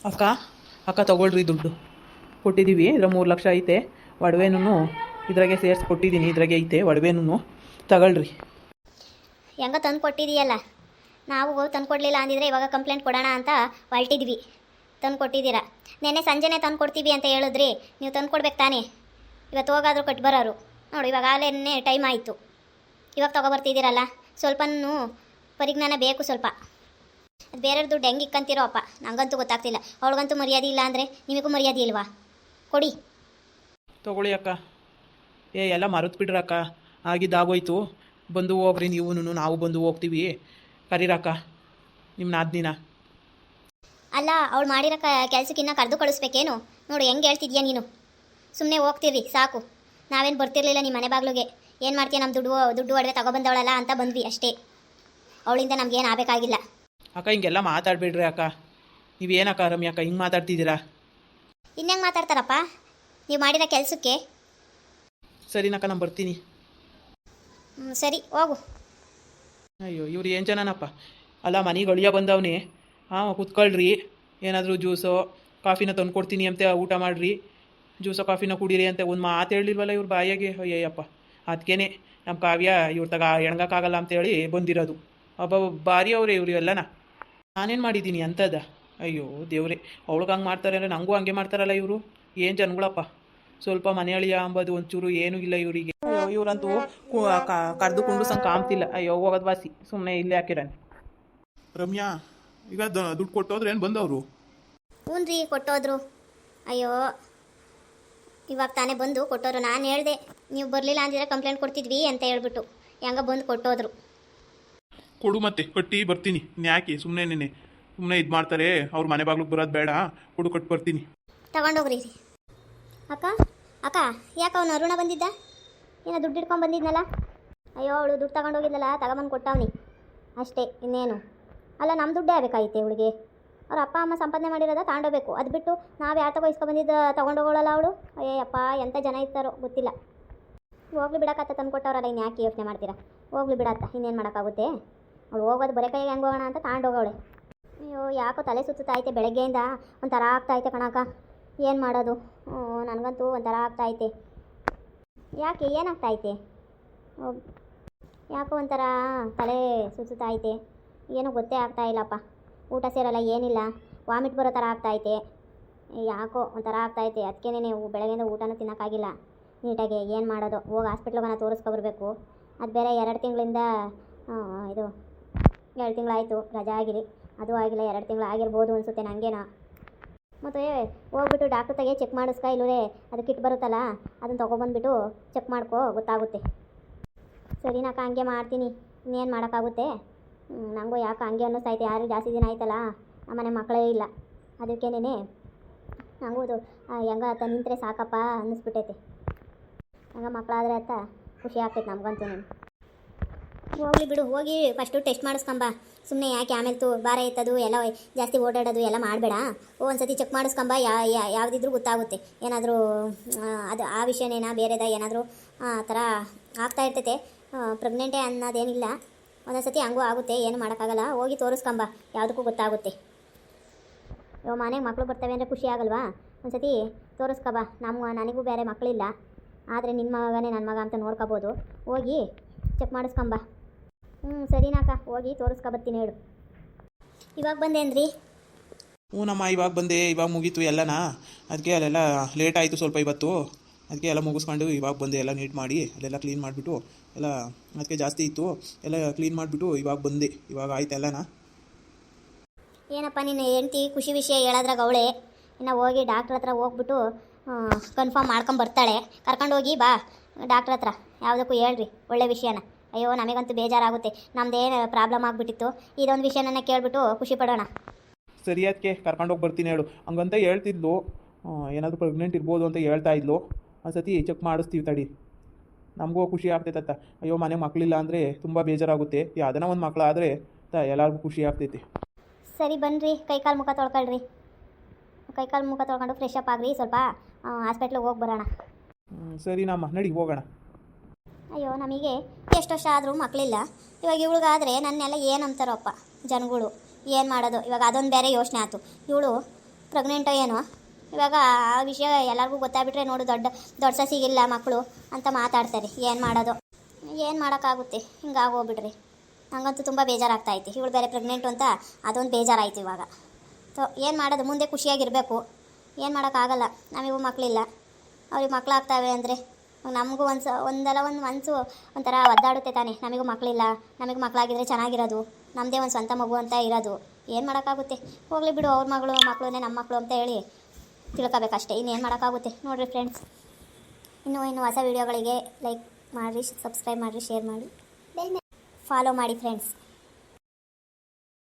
ಅಕ್ಕ ಅಕ್ಕ ತಗೊಳ್ರಿ ದುಡ್ಡು ಕೊಟ್ಟಿದ್ದೀವಿ. ಇದರ 3 ಲಕ್ಷ ಐತೆ. ಒಡವೆನೂ ಇದ್ರಾಗೆ ಸೇರಿಸಿ ಕೊಟ್ಟಿದ್ದೀನಿ. ಇದ್ರಾಗೆ ಐತೆ ಒಡವೆನೂ, ತಗೊಳ್ರಿ. ಹೆಂಗ ತಂದು ಕೊಟ್ಟಿದೀಯಲ್ಲ, ನಾವು ತಂದು ಕೊಡಲಿಲ್ಲ ಅಂದಿದ್ರೆ ಇವಾಗ ಕಂಪ್ಲೇಂಟ್ ಕೊಡೋಣ ಅಂತ ಹೊರಟಿದ್ವಿ. ತಂದು ಕೊಟ್ಟಿದ್ದೀರಾ. ನೆನ್ನೆ ಸಂಜೆನೇ ತಂದು ಕೊಡ್ತೀವಿ ಅಂತ ಹೇಳಿದ್ರಿ. ನೀವು ತಂದು ಕೊಡ್ಬೇಕು ತಾನೇ. ಇವತ್ತು ಹೋಗಾದರೂ ಕೊಟ್ಟು ಬರೋರು ನೋಡು. ಇವಾಗ ಆಲೇನೇ ಟೈಮ್ ಆಯಿತು. ಇವಾಗ ತೊಗೊಬರ್ತಿದ್ದೀರಲ್ಲ, ಸ್ವಲ್ಪನೂ ಪರಿಜ್ಞಾನ ಬೇಕು ಸ್ವಲ್ಪ. ಅದು ಬೇರೆಯವ್ರ ದುಡ್ಡು ಹೆಂಗೆ ಇಕ್ಕಂತೀರೋ ಅಪ್ಪ, ನಂಗಂತೂ ಗೊತ್ತಾಗ್ತಿಲ್ಲ. ಅವಳಿಗಂತೂ ಮರ್ಯಾದೆ ಇಲ್ಲ ಅಂದರೆ ನಿಮಗೂ ಮರ್ಯಾದೆ ಇಲ್ವಾ? ಕೊಡಿ. ತೊಗೊಳ್ಳಿ ಅಕ್ಕ. ಎಲ್ಲ ಮರೆತು ಬಿಡ್ರಕ್ಕ, ಆಗಿದ್ದಾಗೋಯ್ತು. ಬಂದು ಹೋಗ್ರಿ ನೀವು, ನಾವು ಬಂದು ಹೋಗ್ತೀವಿ. ಕರೀರಕ್ಕ ನಿಮ್ಮ ನಾದಿನ. ಅಲ್ಲ, ಅವಳು ಮಾಡಿರೋ ಕೆಲಸಕ್ಕಿನ್ನ ಕರೆದು ಕಳಿಸ್ಬೇಕೇನು? ನೋಡು ಹೆಂಗೆ ಹೇಳ್ತಿದ್ಯಾ ನೀನು. ಸುಮ್ಮನೆ ಹೋಗ್ತಿರ್ರಿ ಸಾಕು. ನಾವೇನು ಬರ್ತಿರ್ಲಿಲ್ಲ ನಿಮ್ಮ ಮನೆ ಬಾಗಿಲಿಗೆ. ಏನು ಮಾಡ್ತೀಯ, ನಮ್ಮ ದುಡ್ಡು ಒಡವೆ ತಗೊಬಂದವಳಲ್ಲ ಅಂತ ಬಂದ್ವಿ ಅಷ್ಟೇ. ಅವಳಿಂದ ನಮಗೇನು ಆಗಬೇಕಾಗಿಲ್ಲ. ಅಕ್ಕ ಹಿಂಗೆಲ್ಲ ಮಾತಾಡಬೇಡ್ರಿ ಅಕ್ಕ. ನೀವೇನಕ್ಕ ರಮ್ಯ ಅಕ್ಕ ಹಿಂಗೆ ಮಾತಾಡ್ತಿದ್ದೀರಾ? ಇನ್ನೆಂಗೆ ಮಾತಾಡ್ತಾರಪ್ಪ ನೀವು ಮಾಡಿರೋ ಕೆಲಸಕ್ಕೆ? ಸರಿನಕ್ಕ, ನಾನು ಬರ್ತೀನಿ. ಸರಿ ಹೋಗು. ಅಯ್ಯೋ ಇವ್ರು ಏನು ಜನನಪ್ಪ. ಅಲ್ಲ, ಮನೆಗೆ ಅಳಿಯ ಬಂದವನೇ. ಕುತ್ಕೊಳ್ರಿ. ಏನಾದರೂ ಜ್ಯೂಸೋ ಕಾಫಿನ ತಂದು ಕೊಡ್ತೀನಿ ಅಂತ ಊಟ ಮಾಡಿರಿ. ಜ್ಯೂಸೋ ಕಾಫಿನ ಕುಡೀರಿ ಅಂತ ಒಂದು ಮಾತು ಹೇಳಿಲ್ವಲ್ಲ ಇವ್ರ ಬಾಯಿಗೆ. ಅಯ್ಯಯ್ಯಪ್ಪ, ಅದಕ್ಕೇನೆ ನಮ್ಮ ಕಾವ್ಯ ಇವ್ರ ತಗ ಎಣ್ಗೋಕ್ಕಾಗಲ್ಲ ಅಂತೇಳಿ ಬಂದಿರೋದು. ಒಬ್ಬ ಭಾರಿ ಅವ್ರೆ ಇವರು ಎಲ್ಲನ. ನಾನೇನು ಮಾಡಿದ್ದೀನಿ ಅಂತದ? ಅಯ್ಯೋ ದೇವ್ರೆ, ಅವಳಿಗೆ ಹಂಗೆ ಮಾಡ್ತಾರೆ ಅಂದರೆ ನನಗೂ ಹಂಗೆ ಮಾಡ್ತಾರಲ್ಲ ಇವರು. ಏನು ಜನಗಳಪ್ಪ. ಸ್ವಲ್ಪ ಮನೆ ಅಳಿಯ ಅಂಬೋದು ಒಂಚೂರು ಏನೂ ಇಲ್ಲ ಇವರಿಗೆ. ಅಯ್ಯೋ ಇವರಂತೂ ಕರೆದು ಕುಂಡ್ರಸಂಗೆ ಕಾಮ್ತಿಲ್ಲ. ಅಯ್ಯೋ ಹೋಗೋದು ವಾಸಿ, ಸುಮ್ಮನೆ ಇಲ್ಲೇ ಹಾಕಿರಾನೆ. ರಮ್ಯಾ, ಈಗ ದುಡ್ಡು ಕೊಟ್ಟೋದ್ರೆ ಏನು ಬಂದವರು? ಹ್ಞೂ ರೀ, ಕೊಟ್ಟೋದ್ರು. ಅಯ್ಯೋ ಇವಾಗ ತಾನೇ ಬಂದು ಕೊಟ್ಟೋರು. ನಾನು ಹೇಳಿದೆ ನೀವು ಬರಲಿಲ್ಲ ಅಂದಿದ್ರೆ ಕಂಪ್ಲೇಂಟ್ ಕೊಡ್ತಿದ್ವಿ ಅಂತ ಹೇಳ್ಬಿಟ್ಟು ಹೆಂಗ ಬಂದು ಕೊಟ್ಟೋದ್ರು. ಕೊಡು ಮತ್ತೆ, ಕಟ್ಟಿ ಬರ್ತೀನಿ. ಯಾಕೆ ಸುಮ್ಮನೆ ಇದು ಮಾಡ್ತಾರೆ. ಅವ್ರ ಮನೆ ಬಾಗ್ಲಿಗೆ ಬರೋದು ಬೇಡ. ಕೊಡು, ಕಟ್ಟು ಬರ್ತೀನಿ. ತಗೊಂಡೋಗ್ರಿ. ಅಕ್ಕ ಅಕ್ಕ, ಯಾಕೆ ಅವನು ಅರುಣ ಬಂದಿದ್ದ? ಏನೋ ದುಡ್ಡು ಇಟ್ಕೊಂಡು ಬಂದಿದ್ನಲ್ಲ. ಅಯ್ಯೋ ಅವಳು ದುಡ್ಡು ತಗೊಂಡೋಗಿದ್ನಲ್ಲ, ತಗೊಂಬಂದು ಕೊಟ್ಟವನಿ ಅಷ್ಟೇ, ಇನ್ನೇನು. ಅಲ್ಲ, ನಮ್ಮ ದುಡ್ಡೇ ಆಗಬೇಕಾಗಿತ್ತೆ ಇವಳಿಗೆ. ಅವ್ರ ಅಪ್ಪ ಅಮ್ಮ ಸಂಪಾದನೆ ಮಾಡಿರೋದ ತಗೊಂಡೋಗ್ಬೇಕು. ಅದು ಬಿಟ್ಟು ನಾವು ಯಾರು ತಗೋ ಇಸ್ಕೊಂಬಂದಿದ್ದು ತೊಗೊಂಡೋಗೋಳಲ್ಲ ಅವಳು. ಅಯ್ಯಪ್ಪ, ಎಂಥ ಜನ ಇರ್ತಾರೋ ಗೊತ್ತಿಲ್ಲ. ಹೋಗ್ಲಿ ಬಿಡಕ್ಕತ್ತ, ತಂದು ಕೊಟ್ಟವ್ರಲ್ಲ, ಇನ್ನು ಯಾಕೆ ಯೋಚನೆ ಮಾಡ್ತೀರಾ? ಹೋಗ್ಲಿ ಬಿಡತ್ತ, ಇನ್ನೇನು ಮಾಡೋಕ್ಕಾಗುತ್ತೆ. ಅವಳು ಹೋಗೋದು ಬರೀ ಕೈಗೆ ಹೆಂಗೆ ಹೋಗೋಣ ಅಂತ ತಗೊಂಡೋಗವಳೆ. ಅಯ್ಯೋ ಯಾಕೋ ತಲೆ ಸುತ್ತಾಯ್ತೆ, ಬೆಳಗ್ಗೆಯಿಂದ ಒಂಥರ ಆಗ್ತಾಯಿತ್ತೆ ಕಣಕ್ಕ. ಏನು ಮಾಡೋದು? ನನಗಂತೂ ಒಂಥರ ಆಗ್ತಾಯಿತ್ತೆ. ಯಾಕೆ, ಏನಾಗ್ತಾಯಿತ್ತೆ? ಯಾಕೋ ಒಂಥರ ತಲೆ ಸುತ್ತಾಯಿತೆ. ಏನೂ ಗೊತ್ತೇ ಆಗ್ತಾಯಿಲ್ಲಪ್ಪ. ಊಟ ಸೇರಲ್ಲ, ಏನಿಲ್ಲ. ವಾಮಿಟ್ ಬರೋ ಥರ ಆಗ್ತಾಯಿತೆ. ಯಾಕೋ ಒಂಥರ ಆಗ್ತಾಯಿತೆ. ಅದಕ್ಕೇನೆ ನೀವು ಬೆಳಗ್ಗೆಯಿಂದ ಊಟನೂ ತಿನ್ನೋಕ್ಕಾಗಿಲ್ಲ ನೀಟಾಗಿ. ಏನು ಮಾಡೋದು? ಹೋಗಿ ಹಾಸ್ಪಿಟ್ಲಿಗೆ ತೋರಿಸ್ಕೊಬರ್ಬೇಕು. ಅದು ಬೇರೆ 2 ತಿಂಗಳಿಂದ ಇದು 2 ತಿಂಗಳಾಯಿತು ರಜಾ ಆಗಿರಿ. ಅದು ಆಗಿಲ್ಲ, 2 ತಿಂಗಳು ಆಗಿರ್ಬೋದು ಅನಿಸುತ್ತೆ ನನಗೇನೋ. ಮತ್ತು ಹೋಗ್ಬಿಟ್ಟು ಡಾಕ್ಟ್ರ್ ತೆಗೆ ಚೆಕ್ ಮಾಡಿಸ್ಕ. ಇಲ್ಲವೇ ಅದು ಕಿಟ್ ಬರುತ್ತಲ್ಲ, ಅದನ್ನು ತೊಗೊಬಂದ್ಬಿಟ್ಟು ಚೆಕ್ ಮಾಡ್ಕೋ, ಗೊತ್ತಾಗುತ್ತೆ. ಸರಿನಾಕ, ಹಂಗೆ ಮಾಡ್ತೀನಿ. ಇನ್ನೇನು ಮಾಡೋಕ್ಕಾಗುತ್ತೆ? ನನಗೂ ಯಾಕೆ ಹಂಗೆ ಅನ್ನಿಸ್ತೈತೆ. ಯಾರು ಜಾಸ್ತಿ ದಿನ ಆಯ್ತಲ್ಲ, ನಮ್ಮನೆ ಮಕ್ಕಳೇ ಇಲ್ಲ. ಅದಕ್ಕೇನೆ ನನಗೂ ಅದು ಹೆಂಗ ನಿಂತರೆ ಸಾಕಪ್ಪ ಅನ್ನಿಸ್ಬಿಟ್ಟೈತೆ. ಹಂಗೆ ಮಕ್ಕಳಾದರೆ ಅಂತ ಖುಷಿ ಆಗ್ತೈತೆ ನಮಗಂತೂ. ಹೋಗ್ಲಿ ಬಿಡು, ಹೋಗಿ ಫಸ್ಟು ಟೆಸ್ಟ್ ಮಾಡಿಸ್ಕೊಂಬ. ಸುಮ್ಮನೆ ಯಾಕೆ ಆಮೇಲೆ ಭಾರ ಎತ್ತದು ಎಲ್ಲ ಜಾಸ್ತಿ ಓಡಾಡೋದು ಎಲ್ಲ ಮಾಡಬೇಡ. ಒಂದು ಸತಿ ಚೆಕ್ ಮಾಡಿಸ್ಕೊಂಬ. ಯಾವುದಿದ್ರೂ ಗೊತ್ತಾಗುತ್ತೆ. ಏನಾದರೂ ಅದು ಆ ವಿಷಯನೇನಾ ಬೇರೆದ ಏನಾದರೂ ಆ ಥರ ಆಗ್ತಾ ಇರ್ತೈತೆ. ಪ್ರೆಗ್ನೆಂಟೇ ಅನ್ನೋದೇನಿಲ್ಲ. ಒಂದೊಂದು ಸತಿ ಹಂಗೂ ಆಗುತ್ತೆ, ಏನು ಮಾಡೋಕ್ಕಾಗಲ್ಲ. ಹೋಗಿ ತೋರಿಸ್ಕೊಂಬ, ಯಾವುದಕ್ಕೂ ಗೊತ್ತಾಗುತ್ತೆ. ಇವಾಗ ಮನೆಗೆ ಮಕ್ಕಳು ಬರ್ತವೆ ಅಂದರೆ ಖುಷಿ ಆಗಲ್ವಾ? ಒಂದು ಸತಿ ತೋರಿಸ್ಕೊಬ. ನನಗೂ ಬೇರೆ ಮಕ್ಕಳಿಲ್ಲ, ಆದರೆ ನಿಮ್ಮ ಮಗನೇ ನನ್ನ ಮಗ ಅಂತ ನೋಡ್ಕೋಬೋದು. ಹೋಗಿ ಚೆಕ್ ಮಾಡಿಸ್ಕೊಂಬ. ಸರಿನಾಕ, ಹೋಗಿ ತೋರಿಸ್ಕೊಬತ್ತೀನಿ ಹೇಳು. ಇವಾಗ ಬಂದೇನ್ರಿ? ಹ್ಞೂನಮ್ಮ, ಇವಾಗ ಬಂದೆ. ಇವಾಗ ಮುಗೀತು ಎಲ್ಲನಾ. ಅದಕ್ಕೆ ಅಲ್ಲೆಲ್ಲ ಲೇಟ್ ಆಯಿತು ಸ್ವಲ್ಪ ಇವತ್ತು. ಅದಕ್ಕೆ ಎಲ್ಲ ಮುಗಿಸ್ಕೊಂಡು ಇವಾಗ ಬಂದೆ. ಎಲ್ಲ ನೀಟ್ ಮಾಡಿ ಅಲ್ಲೆಲ್ಲ ಕ್ಲೀನ್ ಮಾಡಿಬಿಟ್ಟು ಎಲ್ಲ, ಅದಕ್ಕೆ ಜಾಸ್ತಿ ಇತ್ತು ಎಲ್ಲ ಕ್ಲೀನ್ ಮಾಡಿಬಿಟ್ಟು ಇವಾಗ ಬಂದೆ. ಇವಾಗ ಆಯ್ತು ಎಲ್ಲನಾ. ಏನಪ್ಪ ನೀನು ಹೆಂಡ್ತಿ ಖುಷಿ ವಿಷಯ ಹೇಳೋದ್ರಾಗ ಅವಳೆ ಇನ್ನು ಹೋಗಿ ಡಾಕ್ಟ್ರ್ ಹತ್ರ ಹೋಗ್ಬಿಟ್ಟು ಕನ್ಫರ್ಮ್ ಮಾಡ್ಕೊಂಬರ್ತಾಳೆ. ಕರ್ಕೊಂಡೋಗಿ ಬಾ ಡಾಕ್ಟ್ರ್ ಹತ್ರ. ಯಾವುದಕ್ಕೂ ಹೇಳ್ರಿ ಒಳ್ಳೆ ವಿಷಯನ. ಅಯ್ಯೋ ನಮಗಂತೂ ಬೇಜಾರಾಗುತ್ತೆ. ನಮ್ಮದೇನು ಪ್ರಾಬ್ಲಮ್ ಆಗಿಬಿಟ್ಟಿತ್ತು. ಇದೊಂದು ವಿಷಯನ ಕೇಳಿಬಿಟ್ಟು ಖುಷಿ ಪಡೋಣ. ಸರಿ, ಅದಕ್ಕೆ ಕರ್ಕೊಂಡೋಗಿ ಬರ್ತೀನಿ ಹೇಳು. ಹಂಗಂತ ಹೇಳ್ತಿದ್ಲು. ಏನಾದರೂ ಪ್ರೆಗ್ನೆಂಟ್ ಇರ್ಬೋದು ಅಂತ ಹೇಳ್ತಾ ಇದ್ಲು. ಒಂದು ಸತಿ ಚೆಕ್ ಮಾಡಿಸ್ತೀವಿ ತಡಿ. ನಮಗೂ ಖುಷಿ ಆಗ್ತೈತತ್ತ. ಅಯ್ಯೋ ಮನೆ ಮಕ್ಕಳಿಲ್ಲ ಅಂದರೆ ತುಂಬ ಬೇಜಾರಾಗುತ್ತೆ. ಯಾವುದನ್ನ ಒಂದು ಮಕ್ಕಳಾದರೆ ಎಲ್ಲರಿಗೂ ಖುಷಿ ಆಗ್ತೈತಿ. ಸರಿ ಬನ್ನಿರಿ, ಕೈಕಾಲು ಮುಖ ತೊಳ್ಕೊಳ್ರಿ. ಕೈಕಾಲು ಮುಖ ತೊಳ್ಕೊಂಡು ಫ್ರೆಶ್ ಅಪ್ ಆಗ್ರಿ. ಸ್ವಲ್ಪ ಹಾಸ್ಪಿಟ್ಲಿಗೆ ಹೋಗಿ ಬರೋಣ. ಸರಿನಮ್ಮ, ನಡಿ ಹೋಗೋಣ. ಅಯ್ಯೋ ನಮಗೆ ಎಷ್ಟು ವರ್ಷ ಆದರೂ ಮಕ್ಕಳಿಲ್ಲ. ಇವಾಗ ಇವಳಿಗಾದರೆ ನನ್ನೆಲ್ಲ ಏನು ಅಂತಾರಪ್ಪ ಜನಗಳು. ಏನು ಮಾಡೋದು? ಇವಾಗ ಅದೊಂದು ಬೇರೆ ಯೋಚನೆ ಆಯ್ತು. ಇವಳು ಪ್ರೆಗ್ನೆಂಟೋ ಏನೋ. ಇವಾಗ ಆ ವಿಷಯ ಎಲ್ಲರಿಗೂ ಗೊತ್ತಾಗ್ಬಿಟ್ರೆ ನೋಡು, ದೊಡ್ಡ ಸಸಿಗಿಲ್ಲ ಮಕ್ಕಳು ಅಂತ ಮಾತಾಡ್ತಾರೆ. ಏನು ಮಾಡೋದು, ಏನು ಮಾಡೋಕ್ಕಾಗುತ್ತೆ, ಹಿಂಗಾಗೋಗ್ಬಿಡ್ರಿ. ನನಗಂತೂ ತುಂಬ ಬೇಜಾರಾಗ್ತಾಯಿತ್ತು. ಇವಳು ಬೇರೆ ಪ್ರೆಗ್ನೆಂಟು ಅಂತ ಅದೊಂದು ಬೇಜಾರಾಯಿತು ಇವಾಗ. ಏನು ಮಾಡೋದು, ಮುಂದೆ ಖುಷಿಯಾಗಿರಬೇಕು. ಏನು ಮಾಡೋಕ್ಕಾಗಲ್ಲ. ನಮಗೂ ಮಕ್ಕಳಿಲ್ಲ, ಅವ್ರಿಗೆ ಮಕ್ಕಳಾಗ್ತವೆ ಅಂದರೆ ನಮಗೂ ಮನಸ್ಸು ಒಂಥರ ಒದ್ದಾಡುತ್ತೆ ತಾನೆ. ನಮಗೂ ಮಕ್ಕಳಿಲ್ಲ, ನಮಗೆ ಮಕ್ಕಳಾಗಿದ್ರೆ ಚೆನ್ನಾಗಿರೋದು, ನಮ್ಮದೇ ಒಂದು ಸ್ವಂತ ಮಗು ಅಂತ ಇರೋದು. ಏನು ಮಾಡೋಕ್ಕಾಗುತ್ತೆ, ಹೋಗಲಿ ಬಿಡು, ಅವ್ರ ಮಕ್ಕಳನ್ನೇ ನಮ್ಮ ಮಕ್ಕಳು ಅಂತ ಹೇಳಿ ತಿಳ್ಕೊಬೇಕಷ್ಟೇ. ಇನ್ನೇನು ಮಾಡೋಕ್ಕಾಗುತ್ತೆ. ನೋಡಿರಿ ಫ್ರೆಂಡ್ಸ್, ಇನ್ನು ಹೊಸ ವೀಡಿಯೋಗಳಿಗೆ ಲೈಕ್ ಮಾಡಿರಿ, ಸಬ್ಸ್ಕ್ರೈಬ್ ಮಾಡಿರಿ, ಶೇರ್ ಮಾಡಿ, ಫಾಲೋ ಮಾಡಿ ಫ್ರೆಂಡ್ಸ್.